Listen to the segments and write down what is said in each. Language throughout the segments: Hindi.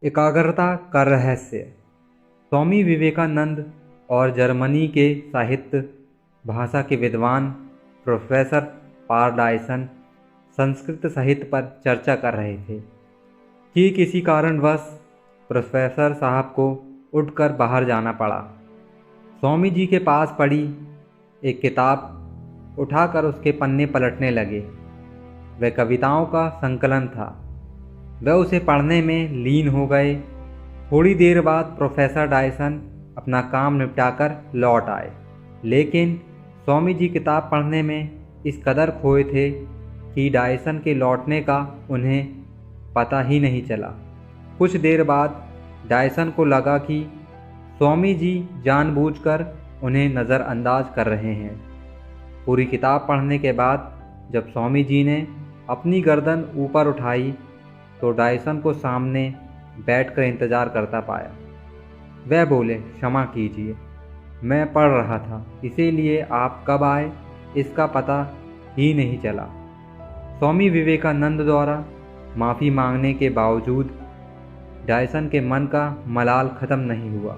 एकाग्रता का रहस्य। स्वामी विवेकानंद और जर्मनी के साहित्य भाषा के विद्वान प्रोफेसर पारडायसन संस्कृत साहित्य पर चर्चा कर रहे थे कि किसी कारणवश प्रोफेसर साहब को उठकर बाहर जाना पड़ा। स्वामी जी के पास पड़ी एक किताब उठाकर उसके पन्ने पलटने लगे। वह कविताओं का संकलन था। वह उसे पढ़ने में लीन हो गए। थोड़ी देर बाद प्रोफेसर डायसन अपना काम निपटाकर लौट आए, लेकिन स्वामी जी किताब पढ़ने में इस कदर खोए थे कि डायसन के लौटने का उन्हें पता ही नहीं चला। कुछ देर बाद डायसन को लगा कि स्वामी जी जानबूझकर उन्हें नज़रअंदाज कर रहे हैं। पूरी किताब पढ़ने के बाद जब स्वामी जी ने अपनी गर्दन ऊपर उठाई तो डायसन को सामने बैठकर इंतज़ार करता पाया। वह बोले, क्षमा कीजिए, मैं पढ़ रहा था, इसीलिए आप कब आए इसका पता ही नहीं चला। स्वामी विवेकानंद द्वारा माफ़ी मांगने के बावजूद डायसन के मन का मलाल ख़त्म नहीं हुआ।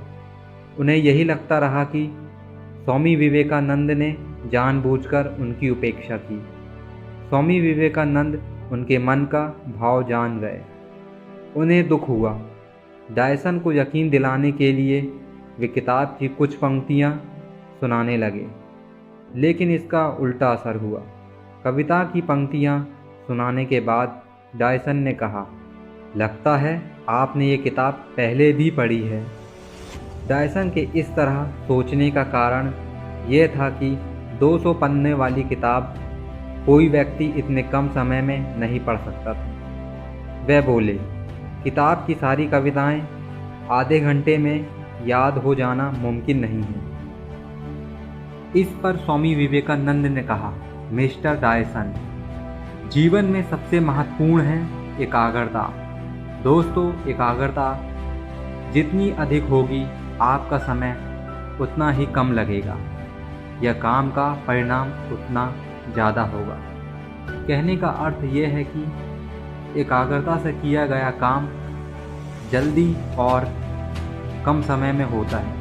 उन्हें यही लगता रहा कि स्वामी विवेकानंद ने जानबूझकर उनकी उपेक्षा की। स्वामी विवेकानंद उनके मन का भाव जान गए। उन्हें दुख हुआ। डायसन को यकीन दिलाने के लिए वे किताब की कुछ पंक्तियाँ सुनाने लगे, लेकिन इसका उल्टा असर हुआ। कविता की पंक्तियाँ सुनाने के बाद डायसन ने कहा, लगता है आपने ये किताब पहले भी पढ़ी है। डायसन के इस तरह सोचने का कारण यह था कि 200 पन्ने वाली किताब कोई व्यक्ति इतने कम समय में नहीं पढ़ सकता था। वह बोले, किताब की सारी कविताएं आधे घंटे में याद हो जाना मुमकिन नहीं है। इस पर स्वामी विवेकानंद ने कहा, मिस्टर डायसन, जीवन में सबसे महत्वपूर्ण है एकाग्रता। दोस्तों, एकाग्रता जितनी अधिक होगी आपका समय उतना ही कम लगेगा या काम का परिणाम उतना ज़्यादा होगा। कहने का अर्थ यह है कि एकाग्रता से किया गया काम जल्दी और कम समय में होता है।